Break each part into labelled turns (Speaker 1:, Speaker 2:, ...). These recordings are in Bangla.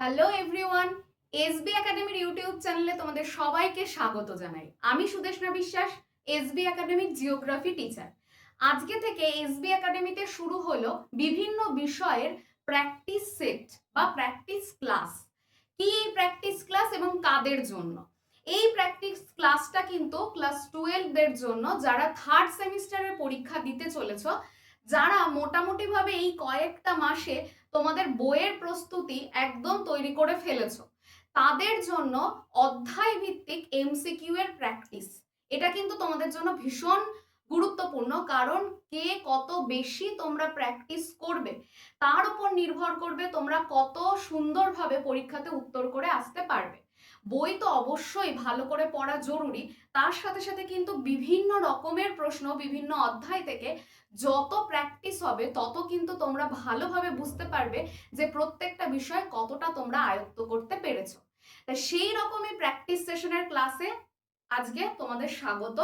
Speaker 1: হ্যালো এভরিওয়ান, এসবি একাডেমির ইউটিউব চ্যানেলে তোমাদের সবাইকে স্বাগত জানাই। আমি সুদেষ্ণা বিশ্বাস, এসবি একাডেমির জিওগ্রাফি টিচার। আজকে থেকে এসবি একাডেমিতে শুরু হলো বিভিন্ন বিষয়ের প্র্যাকটিস সেট বা প্র্যাকটিস ক্লাস। কি এই প্র্যাকটিস ক্লাস এবং কাদের জন্য? এই প্র্যাকটিস ক্লাসটা কিন্তু ক্লাস 12 এর জন্য, যারা থার্ড সেমিস্টারের পরীক্ষা দিতে চলেছ, যারা মোটামুটিভাবে এই কয়েকটা মাসে তোমাদের বইয়ের প্রস্তুতি একদম তৈরি করে ফেলেছো, তাদের জন্য অধ্যায় ভিত্তিক এমসিকিউ এর প্র্যাকটিস। এটা কিন্তু তোমাদের জন্য ভীষণ গুরুত্বপূর্ণ, কারণ কে কত বেশি তোমরা প্র্যাকটিস করবে তার উপর নির্ভর করবে তোমরা কত সুন্দরভাবে পরীক্ষাতে উত্তর করে আসতে পারবে। বই তো অবশ্যই ভালো করে পড়া জরুরি, তার সাথে সাথে কিন্তু বিভিন্ন রকমের প্রশ্ন বিভিন্ন অধ্যায় থেকে যত প্র্যাকটিস হবে তত কিন্তু তোমরা ভালোভাবে বুঝতে পারবে যে প্রত্যেকটা বিষয় কতটা তোমরা আয়ত্ত করতে পেরেছো। তাই সেই রকমই প্র্যাকটিস সেশনের ক্লাসে আজকে তোমাদের স্বাগত।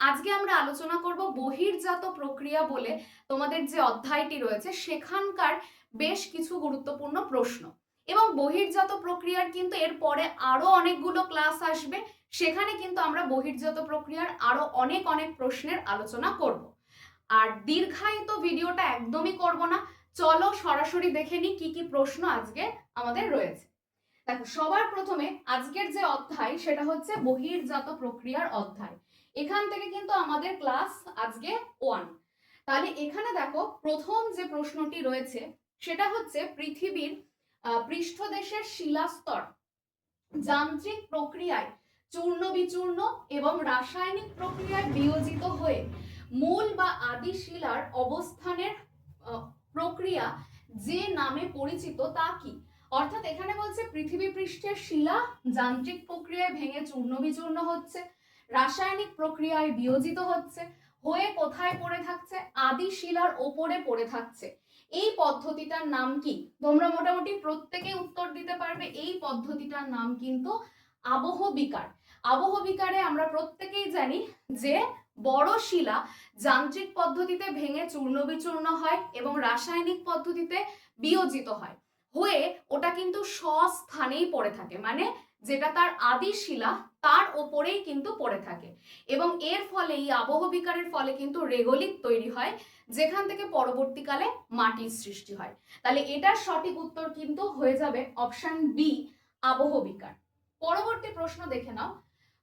Speaker 1: আজকে আমরা আলোচনা করব বহির্জাত প্রক্রিয়া বলে তোমাদের যে অধ্যায়টি রয়েছে সেখানকার বেশ কিছু গুরুত্বপূর্ণ প্রশ্ন। এবং বহির্জাত প্রক্রিয়ার কিন্তু এরপরে আরো অনেকগুলো ক্লাস আসবে, সেখানে কিন্তু আমরা বহির্জাত প্রক্রিয়ার আরো অনেক প্রশ্নের আলোচনা করব। আর দীর্ঘায়িত ভিডিওটা একদমই করব না, চলো সরাসরি দেখে নিই কি কি প্রশ্ন আজকে আমাদের রয়েছে। দেখো, সবার প্রথমে আজকের যে অধ্যায় সেটা হচ্ছে বহির্জাত প্রক্রিয়ার অধ্যায়। এখান থেকে কিন্তু আমাদের ক্লাস আজকে 1। তাহলে এখানে দেখো, প্রথম যে প্রশ্নটি রয়েছে সেটা হচ্ছে পৃথিবীর পৃষ্ঠদেশের শিলাস্তর যান্ত্রিক প্রক্রিয়ায় চূর্ণ বিচূর্ণ এবং রাসায়নিক প্রক্রিয়ায় বিয়োজিত হয়ে মূল বা আদি শিলার অবস্থানের প্রক্রিয়া যে নামে পরিচিত তা কি? অর্থাৎ এখানে বলছে পৃথিবী পৃষ্ঠের শিলা যান্ত্রিক প্রক্রিয়ায় ভেঙে চূর্ণ বিচূর্ণ হচ্ছে, রাসায়নিক প্রক্রিয়ায় বিয়োজিত হচ্ছে, হয়ে কোথায় পড়ে থাকছে? আদি শিলার ওপরে পড়ে থাকছে। এই পদ্ধতিটার নাম কি? তোমরা মোটামুটি প্রত্যেকেই উত্তর দিতে পারবে। এই পদ্ধতিটার নাম কিন্তু আবহ বিকার। আবহ বিকারে আমরা প্রত্যেকেই জানি যে বড় শিলা যান্ত্রিক পদ্ধতিতে ভেঙে চূর্ণ বিচূর্ণ হয় এবং রাসায়নিক পদ্ধতিতে বিয়োজিত হয়, হয়ে ওটা কিন্তু স্বস্থানেই পড়ে থাকে, মানে যেটা তার আদি শিলা তার ওপরেই কিন্তু পড়ে থাকে। এবং এর ফলে এই আবহ বিকারের ফলে কিন্তু রেগোলিথ তৈরি হয়, যেখান থেকে পরবর্তীকালে মাটির সৃষ্টি হয়। তাহলে এটার সঠিক উত্তর কিন্তু হয়ে যাবে অপশন বি, আবহ বিকার। পরবর্তী প্রশ্ন দেখে নাও।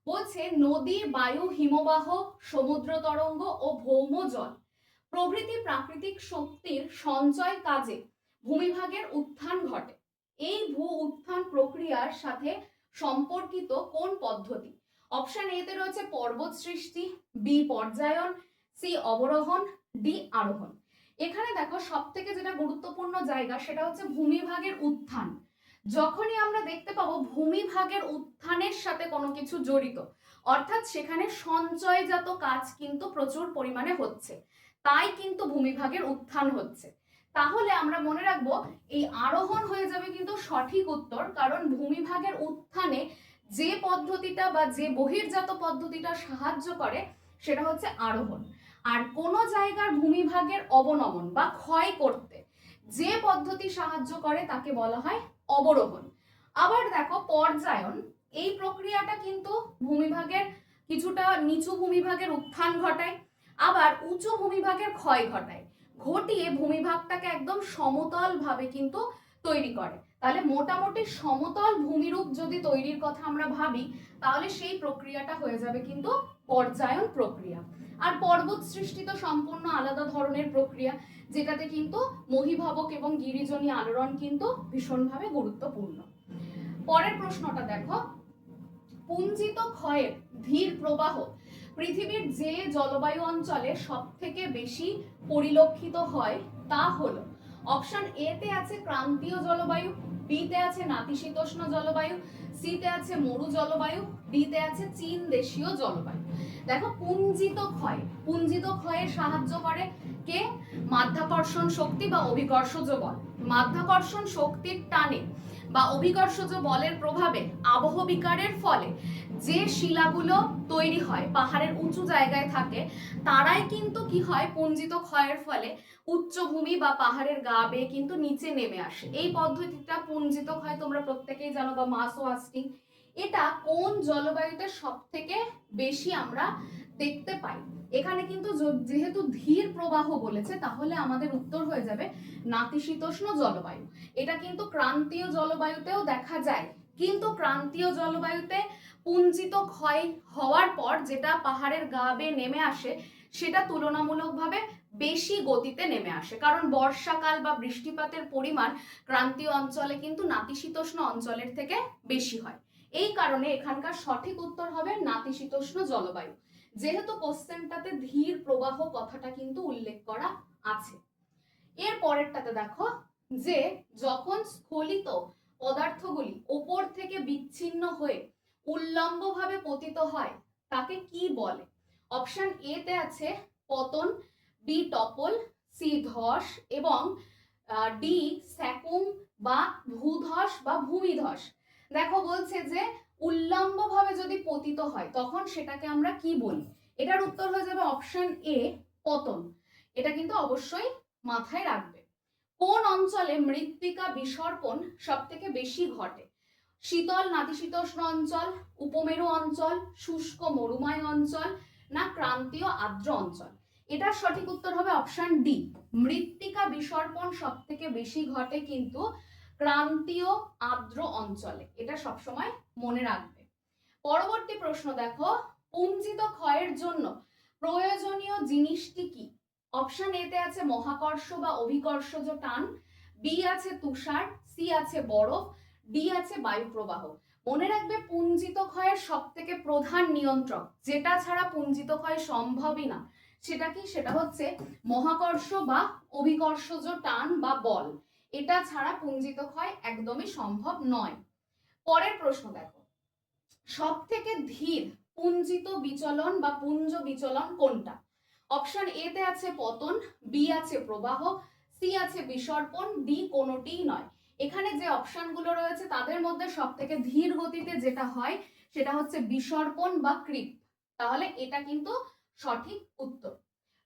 Speaker 1: বলছে নদী, বায়ু, হিমবাহ, সমুদ্র তরঙ্গ ও ভৌম জল প্রভৃতি প্রাকৃতিক শক্তির সঞ্চয় কাজে ভূমিভাগের উত্থান ঘটে। এই ভূ উত্থান প্রক্রিয়ার সাথে সম্পর্কিত কোন পদ্ধতি? অপশন এ তে রয়েছে পর্বত সৃষ্টি, বি পর্যায়ন, সি অবরোহণ, ডি আরোহণ। এখানে দেখো, সব থেকে যেটা গুরুত্বপূর্ণ জায়গা সেটা হচ্ছে ভূমিভাগের উত্থান। যখনই আমরা দেখতে পাবো ভূমিভাগের উত্থানের সাথে কোনো কিছু জড়িত, অর্থাৎ সেখানে সঞ্চয়জাত কাজ কিন্তু প্রচুর পরিমাণে হচ্ছে, তাই কিন্তু ভূমিভাগের উত্থান হচ্ছে। তাহলে আমরা মনে রাখবো এই আরোহণ হয়ে যাবে কিন্তু সঠিক উত্তর, কারণ ভূমিভাগের উত্থানে যে পদ্ধতিটা বা যে বহির্জাত পদ্ধতিটা সাহায্য করে সেটা হচ্ছে আরোহণ। আর কোন জায়গার ভূমিভাগের অবনমন বা ক্ষয় করতে যে পদ্ধতি সাহায্য করে তাকে বলা হয় অবরোহণ। আবার দেখো, পর্যায়ন, এই প্রক্রিয়াটা কিন্তু ভূমিভাগের কিছুটা নিচু ভূমিভাগের উত্থান ঘটায়, আবার উঁচু ভূমিভাগের ক্ষয় ঘটায়, ঘটিয়ে ভূমিভাগটাকে একদম সমতল ভাবে কিন্তু তৈরি করে। তাহলে মোটামুটি সমতল ভূমিরূপ যদি তৈরির কথা আমরা ভাবি, তাহলে সেই প্রক্রিয়াটা হয়ে যাবে কিন্তু পর্যায়ন প্রক্রিয়া। আর পর্বত সৃষ্টি তো সম্পূর্ণ আলাদা ধরনের প্রক্রিয়া, যেটাতে কিন্তু মহীভবক এবং গিরিজনী আলোড়ন কিন্তু ভীষণভাবে গুরুত্বপূর্ণ। পরের প্রশ্নটা দেখো, পুঞ্জিত ক্ষয়ের ধীর প্রবাহ পৃথিবীর যে জলবায়ু অঞ্চলে সব থেকে বেশি পরিলক্ষিত হয় তা হলো? অপশন এ তে আছে ক্রান্তীয় জলবায়ু, বি তে আছে নাতিশীতোষ্ণ জলবায়ু, সি তে আছে মরু জলবায়ু, ডি তে আছে চীন দেশীয় জলবায়ু। দেখো, পুঞ্জিত ক্ষয়ে সাহায্য করে কে? মাধ্যাকর্ষণ শক্তি বা অভিকর্ষজ বল। মাধ্যাকর্ষণ শক্তির টানে বা অভিকর্ষজ বলের প্রভাবে আবহ বিকারের ফলে যে শিলাগুলো তৈরি হয় পাহাড়ের উঁচু জায়গায় থাকে, তারাই কিন্তু কি হয় পুঞ্জিত ক্ষয়ের ফলে উচ্চভূমি বা পাহাড়ের গা বেয়ে কিন্তু নিচে নেমে আসে। এই পদ্ধতিটা পুঞ্জিত ক্ষয় তোমরা প্রত্যেকেই জানো, বা মাস ওয়াস্টিং। এটা কোন জলবায়ুতে সব থেকে বেশি আমরা দেখতে পাই? এখানে কিন্তু যেহেতু ধীর প্রবাহ বলেছে, তাহলে আমাদের উত্তর হয়ে যাবে নাতিশীতোষ্ণ জলবায়ু। এটা কিন্তু ক্রান্তীয় জলবায়ুতেও দেখা যায়, কিন্তু ক্রান্তীয় জলবায়ুতে পুঞ্জিত ক্ষয় হওয়ার পর যেটা পাহাড়ের গা বেয়ে নেমে আসে, সেটা তুলনামূলকভাবে বেশি গতিতে নেমে আসে, কারণ বর্ষাকাল বা বৃষ্টিপাতের পরিমাণ ক্রান্তীয় অঞ্চলে কিন্তু নাতিশীতোষ্ণ অঞ্চলের থেকে বেশি হয়। এই কারণে এখানকার সঠিক উত্তর হবে নাতিশীতোষ্ণ জলবায়ু, যেহেতু কোশ্চেনটাতে ধীর প্রবাহ কথাটা কিন্তু উল্লেখ করা আছে। এর পরেরটাতে দেখো যে যখন স্খলিত পদার্থগুলি ওপর থেকে বিচ্ছিন্ন হয়ে উল্লম্বভাবে পতিত হয় তাকে কি বলে? অপশন এ তে আছে পতন, বি টপল, সি ধস এবং ডি স্যাকুম বা ভূধস বা ভূমিধস। দেখো বলছে যে উল্লম্বভাবে যদি পতিত হয় তখন সেটাকে আমরা কি বলি? এটার উত্তর হয়ে যাবে অপশন এ পতন। এটা কিন্তু অবশ্যই মাথায় রাখবে। কোন অঞ্চলে মৃত্তিকা বিসর্পণ সব থেকে বেশি ঘটে? শীতল নাতিশীতোষ্ণ অঞ্চল, উপমেরু অঞ্চল, শুষ্ক মরুময় অঞ্চল, না ক্রান্তীয় আর্দ্র অঞ্চল? এটার সঠিক উত্তর হবে অপশন ডি। মৃত্তিকা বিসর্পণ সব থেকে বেশি ঘটে কিন্তু ক্রান্তীয় আর্দ্র অঞ্চলে। এটা সবসময় মনে রাখবে। পরবর্তী প্রশ্ন দেখো, পুঞ্জিত ক্ষয়ের জন্য প্রয়োজনীয় জিনিসটি কি? অপশন এ তে আছে মহাকর্ষ বা অভিকর্ষজ টান, বি আছে তুষার, সি আছে বরফ, ডি আছে বায়ু প্রবাহ। মনে রাখবে পুঞ্জিত ক্ষয়ের সব থেকে প্রধান নিয়ন্ত্রক, যেটা ছাড়া পুঞ্জিত ক্ষয় সম্ভবই না, সেটা কি? সেটা হচ্ছে মহাকর্ষ বা অভিকর্ষজ টান বা বল। এটা ছাড়া পুঞ্জিত ক্ষয় একদমই সম্ভব নয়। পরের প্রশ্ন দেখো, সব থেকে ধীর পুঞ্জিত বিচলন বা পুঞ্জ বিচলন কোনটা? অপশন এ তে আছে পতন, বি আছে প্রবাহ, সি আছে বিসর্পণ, ডি কোনোটিই নয়। এখানে যে অপশনগুলো রয়েছে তাদের মধ্যে সব থেকে ধীর গতিতে যেটা হয় সেটা হচ্ছে বিসর্পণ বা ক্রিপ। তাহলে এটা কিন্তু সঠিক উত্তর।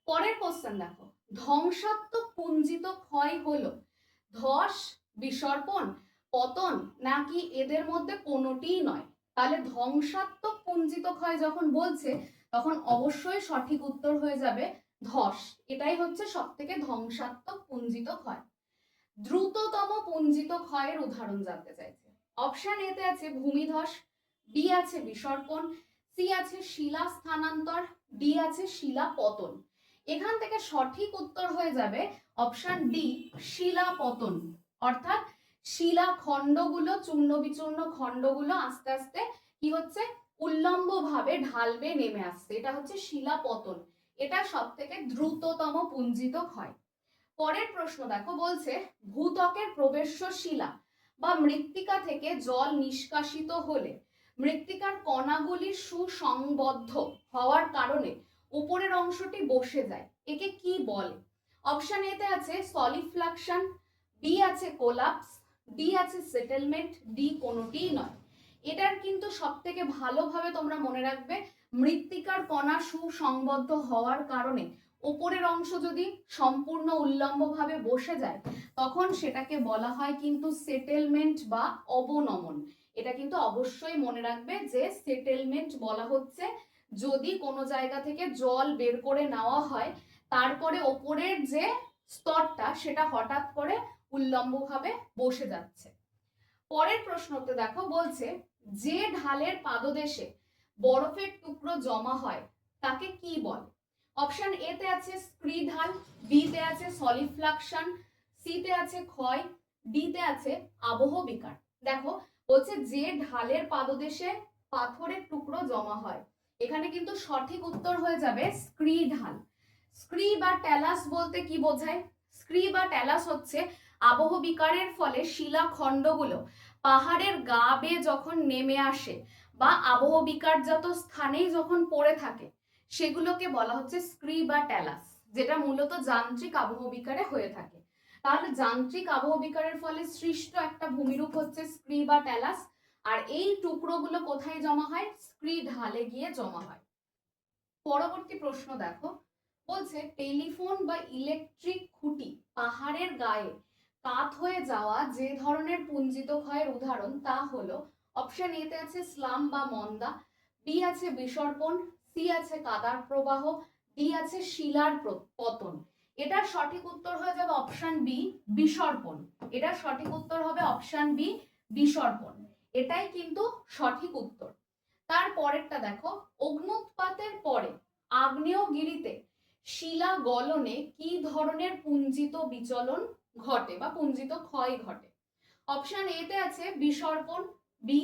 Speaker 1: পরের কোশ্চেন দেখো, ধ্বংসাত্মক পুঞ্জিত ক্ষয় হলো ধস, বিসর্পণ, পতন, নাকি এদের মধ্যে কোনোটিই নয়? তাহলে ধ্বংসাত্মক পুঞ্জিত ক্ষয় যখন বলছে তখন অবশ্যই সঠিক উত্তর হয়ে যাবে ধস। এটাই হচ্ছে সব থেকে ধ্বংসাত্মক পুঞ্জিত ক্ষয়। দ্রুততম পুঞ্জিত ক্ষয়ের উদাহরণ জানতে চাইছে। অপশন এ তে আছে ভূমিধস, বি আছে বিসর্পণ, সি আছে শিলা স্থানান্তর, ডি আছে শিলা পতন। এখান থেকে সঠিক উত্তর হয়ে যাবে অপশন ডি শিলা পতন। অর্থাৎ শিলা খণ্ডগুলো, চূর্ণ বিচূর্ণ খণ্ডগুলো আস্তে আস্তে কি হচ্ছে, উল্লম্বভাবে ঢাল বেয়ে নেমে আসছে। এটা হচ্ছে শিলা পতন। এটা সব থেকে দ্রুততম পুঞ্জিত ক্ষয়। পরের প্রশ্ন দেখো, বলছে ভূত্বকের প্রবেশ্য শিলা বা মৃত্তিকা থেকে জল নিষ্কাশিত হলে মৃত্তিকার কণাগুলি সুসংবদ্ধ হওয়ার কারণে উপরের অংশটি বসে যায়, একে কি বলে? অপশন এ তে আছে সলিফ্লাকশন, বি আছে কোলাপস, ডি আছে সেটেলমেন্ট, ডি কোনোটিই নয়। এটার কিন্তু সব থেকে ভালোভাবে তোমরা মনে রাখবে, মৃত্তিকার কণা সুসংবদ্ধ হওয়ার কারণে উপরের অংশ যদি সম্পূর্ণ উল্লম্বভাবে বসে যায় তখন সেটাকে বলা হয় কিন্তু সেটেলমেন্ট বা অবনমন। এটা কিন্তু অবশ্যই মনে রাখবে যে সেটেলমেন্ট বলা হচ্ছে যদি কোনো জায়গা থেকে জল বের করে নেওয়া হয়, তারপরে ওপরের যে স্তরটা সেটা হঠাৎ করে উল্লম্বভাবে বসে যাচ্ছে। পরের প্রশ্নতে দেখো, বলছে যে ঢালের পাদদেশে বরফের টুকরো জমা হয় তাকে কি বলে? অপশন এ তে আছে স্ক্রি ঢাল, বি তে আছে সলিফ্লাকশন, সি তে আছে ক্ষয়, ডি তে আছে আবহ বিকার। দেখো বলছে যে ঢালের পাদদেশে পাথরের টুকরো জমা হয়, এখানে কিন্তু সঠিক উত্তর হয়ে যাবে স্ক্রি ঢাল। স্ক্রি বা ট্যালাস বলতে কি বোঝায়? স্ক্রি বা ট্যালাস হচ্ছে আবহ বিকারের ফলে শিলা খণ্ডগুলো পাহাড়ের গা বেয়ে যখন নেমে আসে বা আবহ বিকারজাত স্থানেই যখন পড়ে থাকে সেগুলোকে বলা হচ্ছে স্ক্রি বা ট্যালাস, যেটা মূলত যান্ত্রিক আবহ বিকারে হয়ে থাকে। তাহলে যান্ত্রিক আবহ বিকারের ফলে সৃষ্ট একটা ভূমিরূপ হচ্ছে স্ক্রি বা ট্যালাস, আর এই টুকরোগুলো কোথায় জমা হয়? স্ক্রি ঢালে গিয়ে জমা হয়। পরবর্তী প্রশ্ন দেখো, বলছে টেলিফোন বা ইলেকট্রিক খুঁটি পাহাড়ের গায়ে কাত হয়ে যাওয়া যে ধরনের পুঞ্জিত ক্ষয়ের উদাহরণ তা হলো অপশন এতে আছে স্লাম বা মন্দা, বি আছে বিসর্পণ, সি আছে কাদার প্রবাহ, ডি আছে শিলার পতন। এটার সঠিক উত্তর হয়ে যাবে অপশন বি বিসর্পণ। এটার সঠিক উত্তর হবে অপশন বি বিসর্পণ। এটাই কিন্তু সঠিক উত্তর। তার পরেরটা দেখো, অগ্নুৎপাতের পরে আগ্নেয়গিরিতে শিলা গলনে কি ধরনের পুঞ্জিত বিচলন ঘটে বা পুঞ্জিত ক্ষয় ঘটে? অপশন এতে আছে বিসর্পণ, বি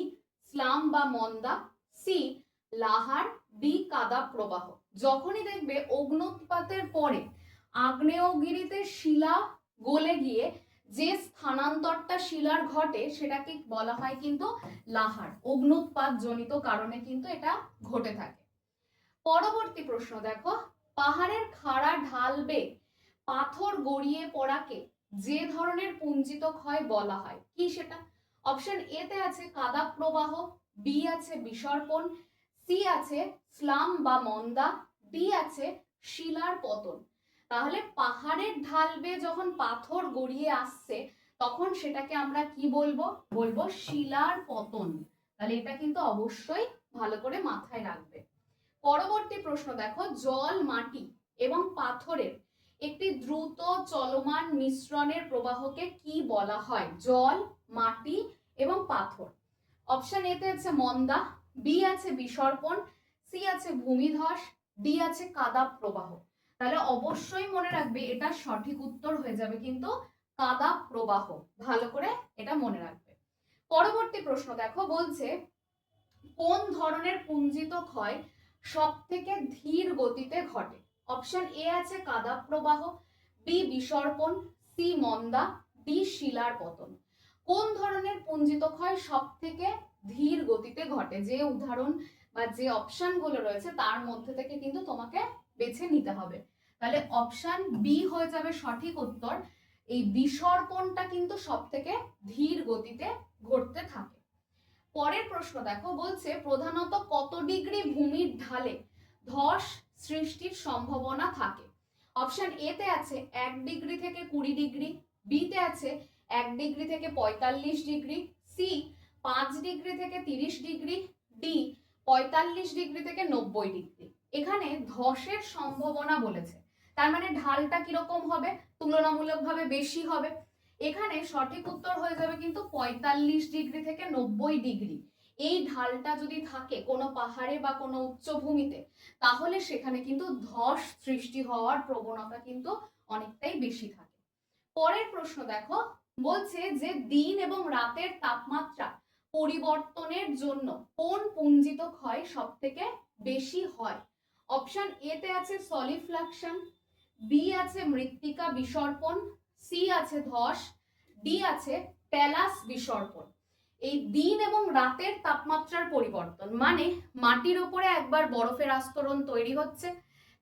Speaker 1: স্লাম বা মন্দা, সি লাহার, ডি কাদা প্রবাহ। যখনই দেখবে অগ্নুৎপাতের পরে আগ্নেয়গিরিতে শিলা গলে গিয়ে যে স্থানান্তরটা শিলার ঘটে সেটাকে বলা হয় কিন্তু লাহার। অগ্নুৎপাত জনিত কারণে কিন্তু এটা ঘটে থাকে। পরবর্তী প্রশ্ন দেখো, পাহাড়ের খাড়া ঢাল বেয়ে পাথর গড়িয়ে পড়াকে যে ধরনের পুঞ্জিত ক্ষয় বলা হয় কি সেটা? অপশন এতে আছে কাদা প্রবাহ, বি আছে বিসর্পণ, সি আছে স্লাম বা মন্দা, ডি আছে শিলার পতন। তাহলে পাহাড়ের ঢাল বেয়ে যখন পাথর গড়িয়ে আসছে তখন সেটাকে আমরা কি বলবো? বলবো শিলার পতন। তাহলে এটা কিন্তু অবশ্যই ভালো করে মাথায় রাখবে। পরবর্তী প্রশ্ন দেখো, জল, মাটি এবং পাথরের একটি দ্রুত চলমান মিশ্রণের প্রবাহকে কি বলা হয়? জল, মাটি এবং পাথর। অপশন এতে আছে মন্দা, বি আছে বিসর্পণ, সি আছে ভূমিধস, ডি আছে কাদা প্রবাহ। তাহলে অবশ্যই মনে রাখবে এটা সঠিক উত্তর হয়ে যাবে কিন্তু কাদা প্রবাহ। ভালো করে এটা মনে রাখবে। পরবর্তী প্রশ্ন দেখো, বলছে কোন ধরনের পুঞ্জিত ক্ষয় সব থেকে ধীর গতিতে ঘটে? অপশন এ আছে কাদা প্রবাহ, বি বিসর্পণ, সি মন্দা, ডি শিলার পতন। কোন ধরনের পুঞ্জিত ক্ষয় সব থেকে ধীর গতিতে ঘটে? যে উদাহরণ বা যে অপশন গুলো রয়েছে তার মধ্যে থেকে কিন্তু তোমাকে বেছে নিতে হবে। তাহলে অপশন বি হয়ে যাবে সঠিক উত্তর। এই বিসর্পণটা কিন্তু সব থেকে ধীর গতিতে ঘটতে থাকে। পরের প্রশ্ন দেখো, বলছে প্রধানত কত ডিগ্রি ভূমির ঢালে ধস সৃষ্টির সম্ভাবনা থাকে? অপশন এ তে আছে 1 ডিগ্রি থেকে 20 ডিগ্রি, বি তে আছে 1 ডিগ্রি থেকে 45 ডিগ্রি, সি 5 ডিগ্রি থেকে 30 ডিগ্রি, ডি 45 ডিগ্রি থেকে 90 ডিগ্রি। এখানে ধসের সম্ভাবনা বলেছে, তার মানে ঢালটা কিরকম হবে? তুলনামূলকভাবে বেশি হবে। এখানে সঠিক উত্তর হয়ে যাবে কিন্তু 45 ডিগ্রি থেকে 90 ডিগ্রি। এই ঢালটা যদি থাকে কোনো পাহাড়ে বা কোনো উচ্চভূমিতে তাহলে সেখানে কিন্তু ধস সৃষ্টি হওয়ার প্রবণতা কিন্তু অনেকটাই বেশি থাকে। পরের প্রশ্ন দেখো, বলছে যে দিন এবং রাতের তাপমাত্রা পরিবর্তনের জন্য কোন পুঞ্জিত ক্ষয় সব থেকে বেশি হয়? অপশন এ তে আছে সলিফ্লাকশন, বি আছে মৃত্তিকা বিসর্পণ, সি আছে ধস, ডি আছে ট্যালাস বিসর্পণ। এই দিন এবং রাতের তাপমাত্রার পরিবর্তন মানে মাটির ওপরে একবার বরফের আস্তরণ তৈরি হচ্ছে,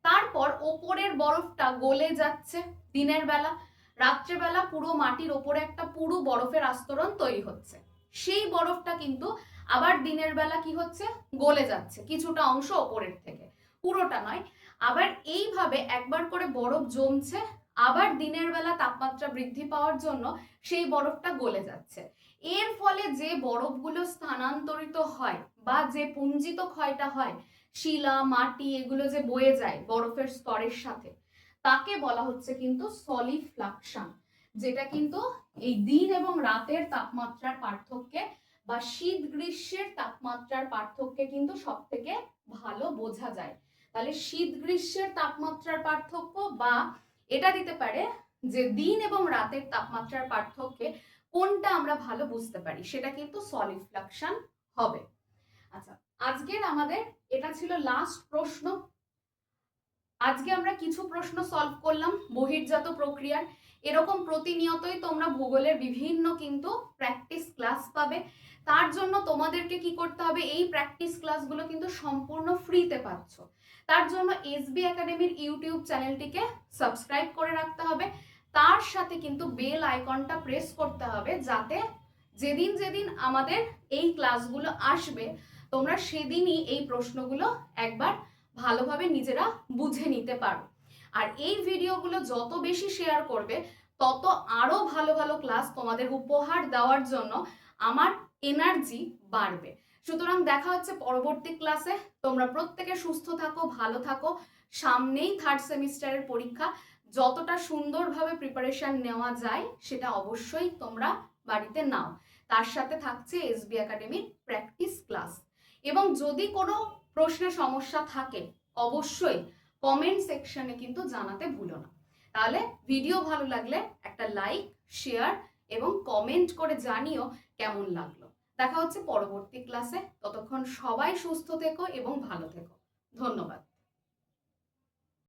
Speaker 1: তারপর ওপরের বরফটা গলে যাচ্ছে দিনের বেলা, রাত্রেবেলা পুরো মাটির ওপরে একটা পুরো বরফের আস্তরণ তৈরি হচ্ছে। সেই বরফটা কিন্তু আবার দিনের বেলা কি হচ্ছে? গলে যাচ্ছে কিছুটা অংশ ওপরের থেকে, পুরোটা নয়। আবার এইভাবে একবার করে বরফ জমছে, আবার দিনের বেলা তাপমাত্রা বৃদ্ধি পাওয়ার জন্য সেই বরফটা গলে যাচ্ছে। এর ফলে যে বরফগুলো স্থানান্তরিত হয় বা যে পুঞ্জিত ক্ষয়টা হয়, শিলা, মাটি এগুলো যে বয়ে যায় বরফের স্তরের সাথে, তাকে বলা হচ্ছে কিন্তু সলিফ্লাকশন। যেটা কিন্তু এই দিন এবং রাতের তাপমাত্রার পার্থক্যে বা শীত গ্রীষ্মের তাপমাত্রার পার্থক্যে কিন্তু সব থেকে ভালো বোঝা যায়। তাহলে শীত গ্রীষ্মের তাপমাত্রার পার্থক্য বা এটা দিতে পারে যে দিন এবং রাতের তাপমাত্রার পার্থক্যে কোনটা আমরা ভালো বুঝতে পারি, সেটা কিন্তু সলিফ্লাকশন হবে। আচ্ছা, আজকের আমাদের এটা ছিল লাস্ট প্রশ্ন। আজকে আমরা কিছু প্রশ্ন সলভ করলাম বহির্জাত প্রক্রিয়ার। এরকম প্রতিনিয়তই তোমরা ভূগোলের বিভিন্ন কিন্তু প্র্যাকটিস ক্লাস পাবে। তার জন্য তোমাদেরকে কি করতে হবে? এই প্র্যাকটিস ক্লাসগুলো কিন্তু সম্পূর্ণ ফ্রিতে পাচ্ছ। তার জন্য এসবি একাডেমির ইউটিউব চ্যানেলটিকে সাবস্ক্রাইব করে রাখতে হবে। তার সাথে কিন্তু বেল আইকনটা প্রেস করতে হবে, যাতে যেদিন যেদিন আমাদের এই ক্লাসগুলো আসবে তোমরা সেদিনই এই প্রশ্নগুলো একবার ভালোভাবে নিজেরা বুঝে নিতে পারো। আর এই ভিডিওগুলো যত বেশি শেয়ার করবে তত আরো ভালো ভালো ক্লাস তোমাদের উপহার দেওয়ার জন্য আমার এনার্জি বাড়বে। সুতরাং দেখা হচ্ছে পরবর্তী ক্লাসে। তোমরা প্রত্যেকে সুস্থ থাকো, ভালো থাকো। সামনেই থার্ড সেমিস্টারের পরীক্ষা, যতটা সুন্দরভাবে প্রিপারেশন নেওয়া যায় সেটা অবশ্যই তোমরা বাড়িতে নাও। তার সাথে থাকছে এসবি একাডেমির প্র্যাকটিস ক্লাস। এবং যদি কোনো প্রশ্নে সমস্যা থাকে অবশ্যই কমেন্ট সেকশনে কিন্তু জানাতে ভুলো না। তাহলে ভিডিও ভালো লাগলে একটা লাইক, শেয়ার এবং কমেন্ট করে জানিও কেমন লাগলো। দেখা হচ্ছে পরবর্তী ক্লাসে। ততক্ষণ সবাই সুস্থ থেকো এবং ভালো থেকো। ধন্যবাদ।